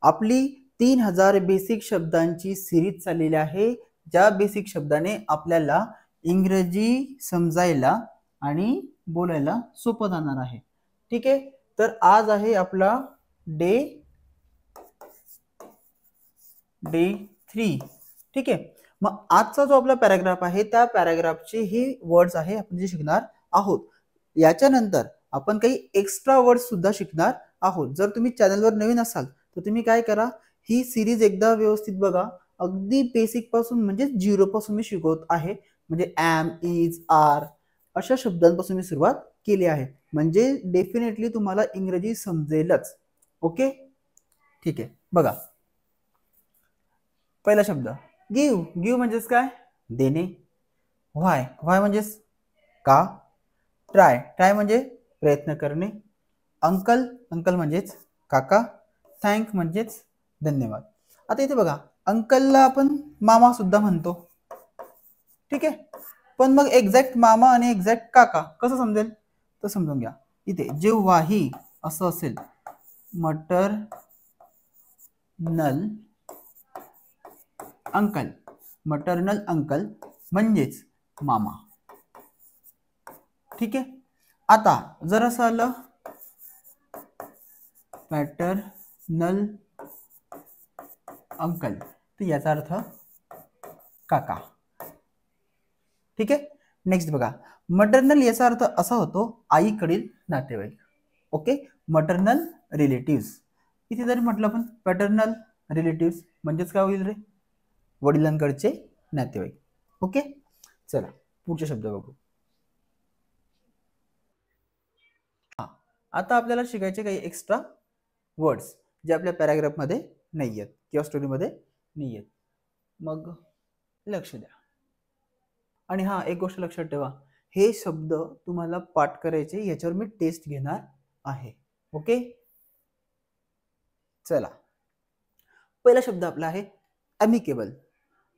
आपली 3000 बेसिक शब्दांची सिरीज चाललेली आहे, ज्या बेसिक शब्दाने आपल्याला इंग्रजी समजायला आणि बोलायला सोपं जाणार आहे. ठीक आहे, तर आज आहे आपला डे 3. ठीक आहे, मग आजचा जो आपला पॅराग्राफ आहे त्या पॅराग्राफचे हे वर्ड्स आहे आपण जे शिकणार आहोत. याच्यानंतर आपण काही एक्स्ट्रा वर्ड्स सुद्धा शिकणार आहोत. जर तुम्ही चॅनलवर नवीन असाल तर तुम्ही काय करा, ही सिरीज एकदा व्यवस्थित बघा. अगदी बेसिक पासून म्हणजे 0 पासून मी शिकवत आहे. म्हणजे एम, इज, आर अशा शब्दांपासून मी सुरुवात केली आहे. म्हणजे डेफिनेटली तुम्हाला इंग्रजी समजेलच. ओके, ठीक आहे. बघा, पहिला शब्द गिव. गिव म्हणजेच काय? देणे. व्हाय. व्हाय म्हणजेच का. ट्राय. ट्राय म्हणजे प्रयत्न करणे. अंकल. अंकल म्हणजेच काका. थँक म्हणजेच धन्यवाद. आता इथे बघा, अंकलला आपण मामा सुद्धा म्हणतो. ठीक आहे, पण मग एक्झॅक्ट मामा आणि एक्झॅक्ट काका कसं समजेल तर समजून घ्या. इथे जेव्हाही असं असेल मटरनल अंकल, मटर्नल अंकल म्हणजेच मामा. ठीक आहे, आता जर असं आलं पॅटर्नल अंकल तर याचा अर्थ काका. ठीक आहे, नेक्स्ट बघा, मटर्नल याचा अर्थ असा होतो आईकडील नातेवाईक. Okay, maternal relatives. इथे जरी म्हटलं आपण पॅटर्नल रिलेटिव्स म्हणजेच काय होईल रे? वडिलांकडचे नातेवाईक. ओके, चला पुढचे शब्द बघू. आता आपल्याला शिकायचे काही एक्स्ट्रा वर्ड्स जे आपल्या पॅराग्राफ मध्ये नाही आहेत किंवा स्टोरी मध्ये नाही आहेत. मग लक्ष द्या. आणि हा एक गोष्ट लक्षात ठेवा, हे शब्द तुम्हाला पाठ करायचे, याच्यावर मी टेस्ट घेणार आहे. ओके, चला पहिला शब्द आपला आहे अमिकेबल.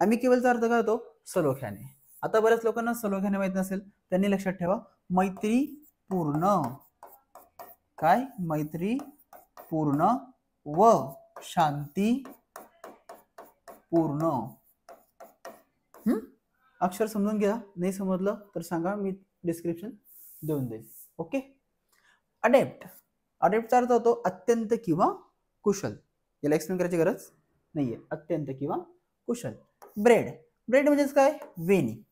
अमिकेबलचा अर्थ काय होतो? सलोख्याने. आता बऱ्याच लोकांना सलोख्याने माहित नसेल, त्यांनी लक्षात ठेवा मैत्री पूर्ण. काय? मैत्री पूर्ण व शांती पूर्ण. अक्षर समजून घ्या, नाही समजलं तर सांगा, मी डिस्क्रिप्शन देऊन देईल. Okay, adapt. अडेप्टचा अर्थ होतो अत्यंत किंवा कुशल. याला एक्सप्लेन करायची गरज नाहीये, अत्यंत किंवा कुशल. ब्रेड. ब्रेड म्हणजेच काय? वेणी.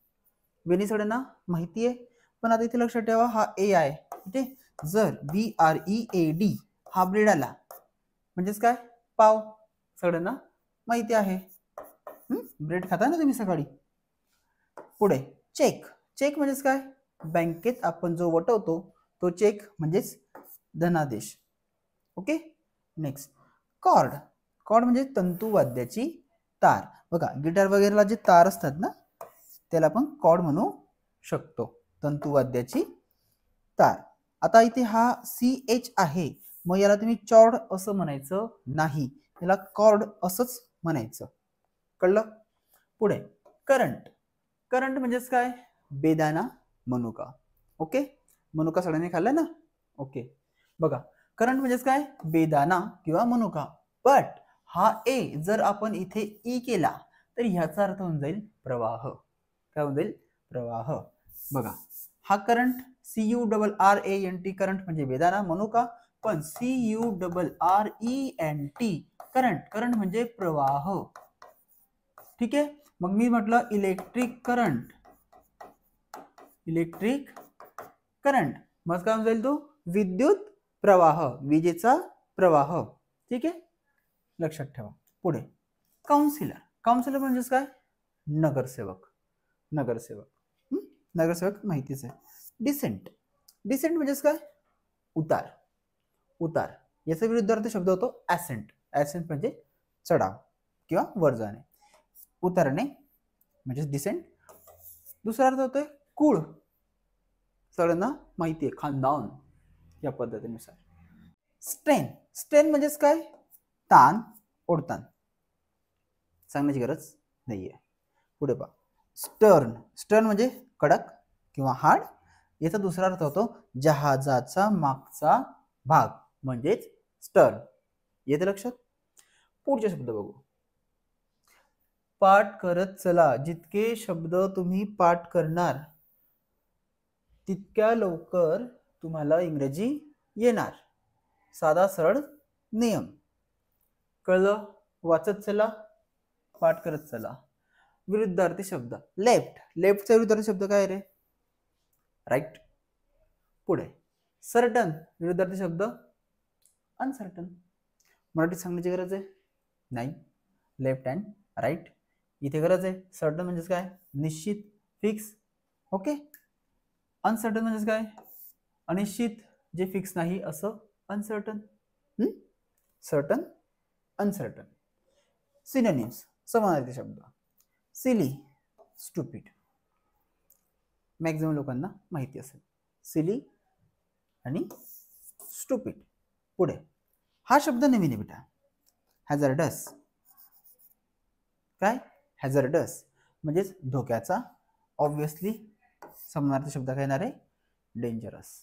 वेणी सगळ्यांना माहिती आहे, पण आता इथे लक्षात ठेवा हा ए आहे. ठीक आहे, जर BREAD हा ब्रेड आला म्हणजेच काय? पाव. सगळ्यांना माहिती आहे, ब्रेड खाता ना तुम्ही सकाळी. पुढे चेक. चेक म्हणजेच काय? बँकेत आपण जो वटवतो तो चेक म्हणजेच धनादेश. Okay, next cord. कॉर्ड म्हणजे तंतुवाद्याची तार. बघा, गिटार वगैरेला जे तार असतात ना त्याला आपण कॉर्ड म्हणू शकतो, तंतुवाद्याची तार. आता इथे हा CH आहे, मग याला तुम्ही चॉर्ड असं म्हणायचं नाही, याला कॉर्ड असंच म्हणायचं. कळलं? पुढे करंट. करंट म्हणजेच काय? बेदाणा मनुका. ओके, मनुका सगळ्यांनी खाल्ला ना? ओके, बघा करंट म्हणजेच काय? बेदाणा किंवा मनुका. बट हा ए जर आपण इथे ई केला तर ह्याचा अर्थ होऊन जाईल प्रवाह. काय होऊन जाईल? प्रवाह. बघा, हा करंट CURRANT करंट म्हणजे बेदाणा मनुका, पण CURRENT करंट. करंट म्हणजे प्रवाह. ठीक आहे, मग मी म्हटलं इलेक्ट्रिक करंट. इलेक्ट्रिक करंट मग काय होऊन जाईल? तो विद्युत प्रवाह, विजेचा प्रवाह. ठीक आहे, लक्षात ठेवा. पुढे काउन्सिलर. काउन्सिलर म्हणजेच काय? नगरसेवक. नगरसेवक, नगरसेवक माहितीच आहे. डिसेंट. डिसेंट म्हणजेच काय? उतार. उतार. याचा विरुद्धार्थ शब्द होतो ॲसेंट. ॲसेंट म्हणजे चढाव किंवा वर जाणे. उतरणे म्हणजे डिसेंट. दुसरा अर्थ होतोय कुळ. सगळ्यांना माहिती आहे, खानदान या पद्धतीनुसार. स्ट्रेन. स्ट्रेन म्हणजेच काय? ताण, ओढताण. सांगण्याची गरज नाहीये. पुढे पहा स्टर्न. स्टर्न म्हणजे कडक किंवा हाड. याचा दुसरा अर्थ होतो जहाजाचा मागचा भाग म्हणजेच स्टर्न. येते लक्षात? पुढचे शब्द बघू. पाठ करत चला. जितके शब्द तुम्ही पाठ करणार तितक्या लवकर तुम्हाला इंग्रजी येणार. साधा सरळ नियम. कळलं? वाचत चला, पाठ करत चला. विरुद्धार्थी शब्द. लेफ्ट. लेफ्टचा विरुद्धार्थी शब्द काय रे? राईट. पुढे सर्टन. विरुद्धार्थी शब्द अनसर्टन. मराठीत सांगण्याची गरज आहे नाही. Left and right. इथे गरज आहे. सर्टन म्हणजेच काय? निश्चित, फिक्स. ओके. अनसर्टन म्हणजेच काय? अनिश्चित, जे फिक्स नाही असं अनसर्टन. Certain, uncertain. सिनोनिम्स. समानार्थी शब्द. Silly, stupid. मॅक्झिमम लोकांना माहिती असेल. सिली आणि स्टुपिड. पुढे हा शब्द नवीन आहे बेटा. हॅझार्डस. काय? हॅझार्डस म्हणजेच धोक्याचा. ऑब्विसली समानार्थी शब्द काय येणार आहे? डेंजरस.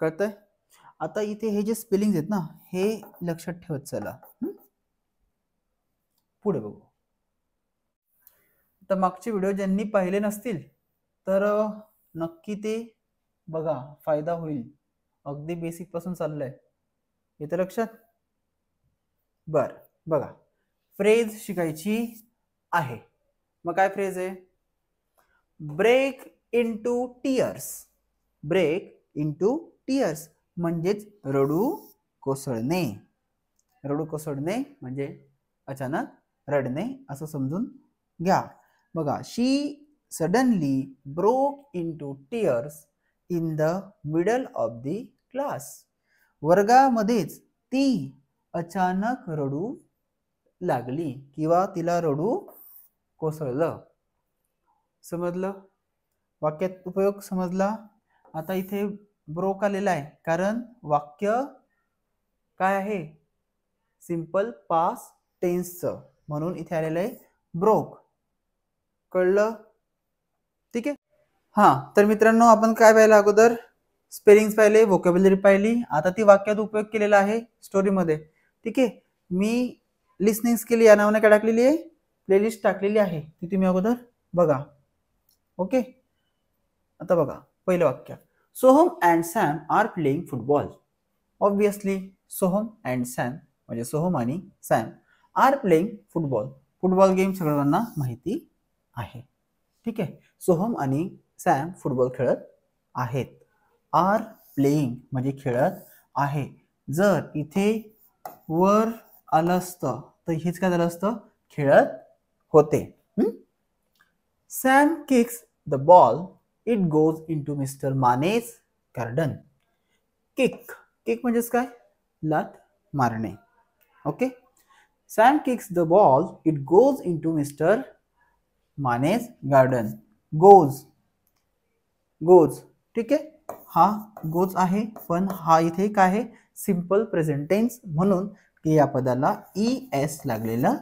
कळतंय? आता इथे हे जे स्पेलिंग आहेत ना हे लक्षात ठेवत चला. पुढे बघू. तर मागचे व्हिडिओ ज्यांनी पाहिले नसतील तर नक्की ते बघा, फायदा होईल. अगदी बेसिक पासून चाललंय. येतं लक्षात? बर बघा, फ्रेज शिकायची आहे. मग काय फ्रेज आहे? Break into tears. Break into tears म्हणजेच रडू कोसळणे. रडू कोसळणे म्हणजे अचानक रडणे असं समजून घ्या. बघा, she suddenly broke into tears in the middle of the class. वर्गामध्येच ती अचानक रडू लागली किंवा तिला रडू कोसळलं. समजलं? वाक्यात उपयोग समजला? आता इथे ब्रोक आलेला आहे कारण वाक्य काय आहे? सिंपल पास्ट टेन्सचं, म्हणून इथे आलेलं आहे ब्रोक. कळलं? ठीक आहे. हा, तर मित्रांनो आपण काय पाहिलं अगोदर? स्पेलिंग्स पाहिले, व्होकॅब्युलरी पाहिली. आता ती वाक्यात उपयोग केलेला आहे स्टोरीमध्ये. ठीक आहे. मी लिसनिंग स्किल या नावाने काय टाकलेली आहे? प्लेलिस्ट टाकलेली आहे, ती तुम्ही अगोदर बघा. ओके. आता बघा पहिलं वाक्य. Soham and Sam are playing football. Obviously Soham and Sam म्हणजे सोहम आणि Sam are playing football. Football game सगळ्यांना माहिती आहे. ठीक आहे. सोहम आणि सॅम फुटबॉल खेळत आहेत. आर प्लेइंग म्हणजे खेळत आहे. जर इथे वर आलं असतं तर हेच काय झालं असतं? खेळत होते. Sam kicks the ball. It goes into mister Mane's garden. Kick. Kick म्हणजेच काय? लात मारणे. Okay. Sam kicks the ball. It goes into mister Mane's garden. Goes. Goes. ठीक आहे. हा गोज आहे पण हा इथे काय आहे? सिंपल प्रेझेंट टेन्स म्हणून की या पदाला ES लागलेला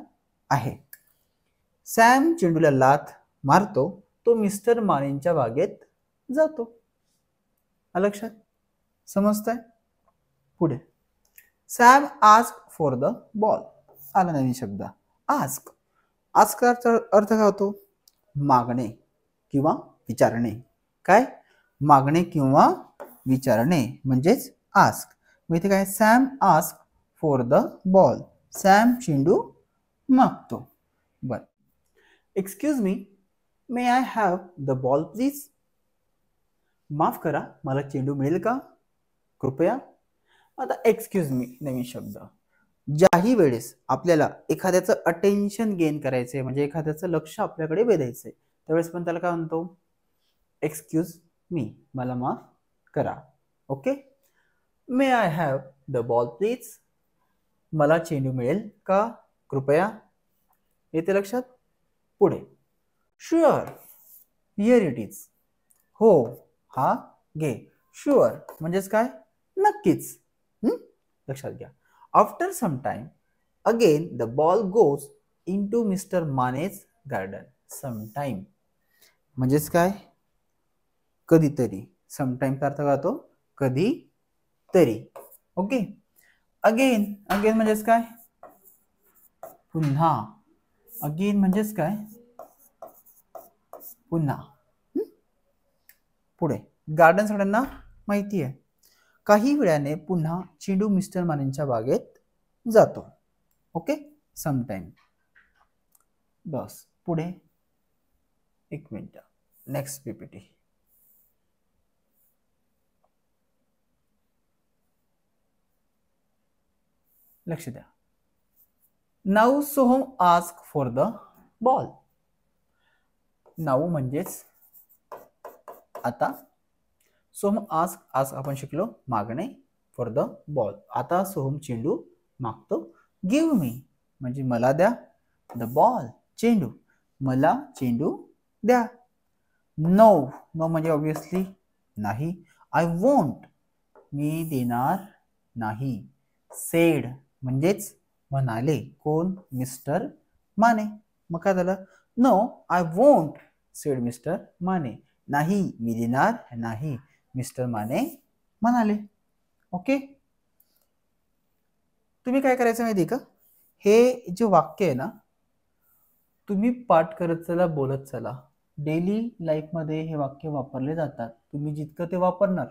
आहे. सॅम चेंडूला लात मारतो. तो मिस्टर मानेंच्या बागेत जातो. लक्षात? समजतंय? पुढे Sam ask for the ball. आला नवीन शब्द आस्क. आस्कचा अर्थ काय होतो? मागणे किंवा विचारणे. काय? मागणे किंवा विचारणे म्हणजेच आस्क. मग इथे काय? Sam ask for the ball. Sam चेंडू मागतो. बर. Excuse me, may I have the ball please. माफ करा, मला चेंडू मिळेल का? कृपया. आता एक्सक्यूज मी नवीन शब्द. ज्याही वेळेस आपल्याला एखाद्याचं अटेन्शन गेन करायचंय म्हणजे एखाद्याचं लक्ष आपल्याकडे वेधायचंय त्यावेळेस पण त्याला काय म्हणतो? एक्सक्यूज मी, मला माफ करा. Okay. May I have the ball please. मला चेंडू मिळेल का? कृपया. येते लक्षात? पुढे शुअर. Here it is. हो, हा घे. शुअर म्हणजेच काय? नक्कीच. लक्षात घ्या. After some time again the ball goes into mister Mane's garden. Some time म्हणजेच काय? कधीतरी. सम टाइमचा अर्थ काय होतो? कधीतरी. ओके. अगेन. अगेन म्हणजेच काय? पुन्हा. अगेन म्हणजेच काय, पुन्हा. पुढे गार्डन सगळ्यांना माहिती आहे. काही वेळाने पुन्हा चेंडू मिस्टर मानेंच्या बागेत जातो. Okay, sometime. बस पुढे एक मिनिट. Next PPT. लक्ष द्या. Now Soham ask for the ball. Now म्हणजेच आता. सोहम आस्क, आस्क आपण शिकलो मागणे, फॉर द बॉल. आता सोहम चेंडू मागतो. गिव्ह मी म्हणजे मला द्या. द बॉल चेंडू, मला चेंडू द्या. नो, नो म्हणजे ऑब्विसली नाही. आय वोंट, मी देणार नाही. सेड म्हणजेच म्हणाले. कोण? मिस्टर माने. मग काय झालं? No I won't said mister Mane. नाही मी देणार नाही, मिस्टर माने म्हणाले. ओके, तुम्ही काय करायचं माहिती का, हे जे वाक्य आहे ना, तुम्ही पाठ करत चला, बोलत चला. डेली लाईफमध्ये हे वाक्य वापरले जातात. तुम्ही जितकं ते वापरणार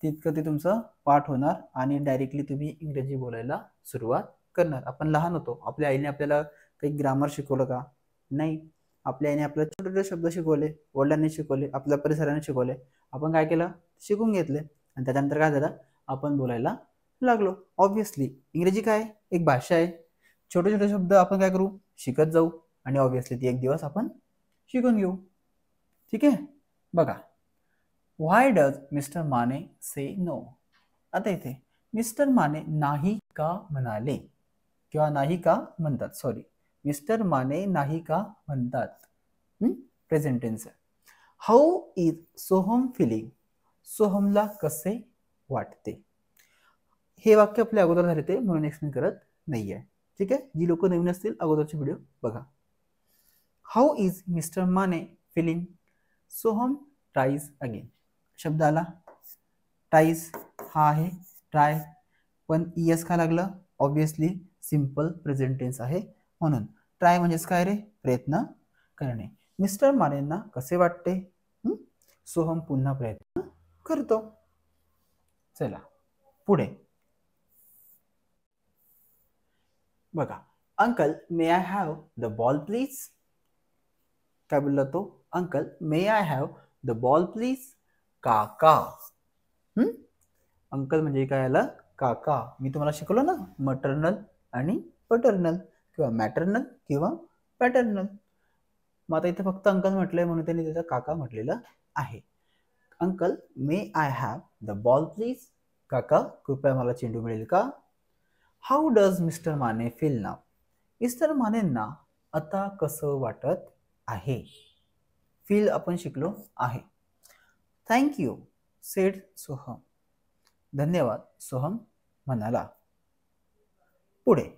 तितकं ते तुमचं पाठ होणार आणि डायरेक्टली तुम्ही इंग्रजी बोलायला सुरुवात करणार. आपण लहान होतो, आपल्या आईने आपल्याला काही ग्रामर शिकवलं का? नाही. आपल्या आईने आपल्याला छोटे छोटे शब्द शिकवले, वडिलांनी शिकवले, आपल्या परिसराने शिकवले. आपण काय केलं? शिकून घेतले आणि त्याच्यानंतर काय झालं? आपण बोलायला लागलो. ऑब्विसली इंग्रजी काय? एक भाषा आहे. छोटे छोटे शब्द आपण काय करू? शिकत जाऊ आणि ऑब्विसली ती एक दिवस आपण शिकून घेऊ. ठीक आहे, बघा. Why does mister Mane say no. आता इथे मिस्टर माने नाही का म्हणाले किंवा नाही का म्हणतात. सॉरी, मिस्टर माने नाही का म्हणतात. Present tense. How is Soham feeling. सोहमला कसे वाटते. हे वाक्य आपल्या अगोदर झाले ते, म्हणून एक्सप्लेन करत नाहीये. ठीक आहे, जी लोक नवीन असतील अगोदरचे व्हिडिओ बघा. How is mister Mane feeling. Soham tries again. शब्द आला ट्राईज, हा आहे ट्राय, पण इएस का लागलं? ऑब्विसली सिंपल प्रेझेंट टेन्स आहे म्हणून. ट्राय म्हणजेच काय रे? प्रयत्न करणे. मिस्टर मानेंना कसे वाटते? सोहम पुन्हा प्रयत्न करतो. चला पुढे बघा. Uncle may I have the ball please. काय बोलला तो? Uncle may I have the ball please. काका. अंकल म्हणजे काय आलं? काका. मी तुम्हाला शिकवलं ना, मटर्नल आणि पटर्नल किंवा मॅटर्नल किंवा पॅटर्नल. मग आता इथे फक्त अंकल म्हटलंय म्हणून त्यांनी त्याचा काका म्हटलेलं आहे. Uncle may I have the ball please. काका कृपया मला चेंडू मिळेल का? How does mister Mane feel now. Mister मानेंना आता कसं वाटत आहे? फील आपण शिकलो आहे. Thank you said Soham. धन्यवाद सोहम म्हणाला. पुढे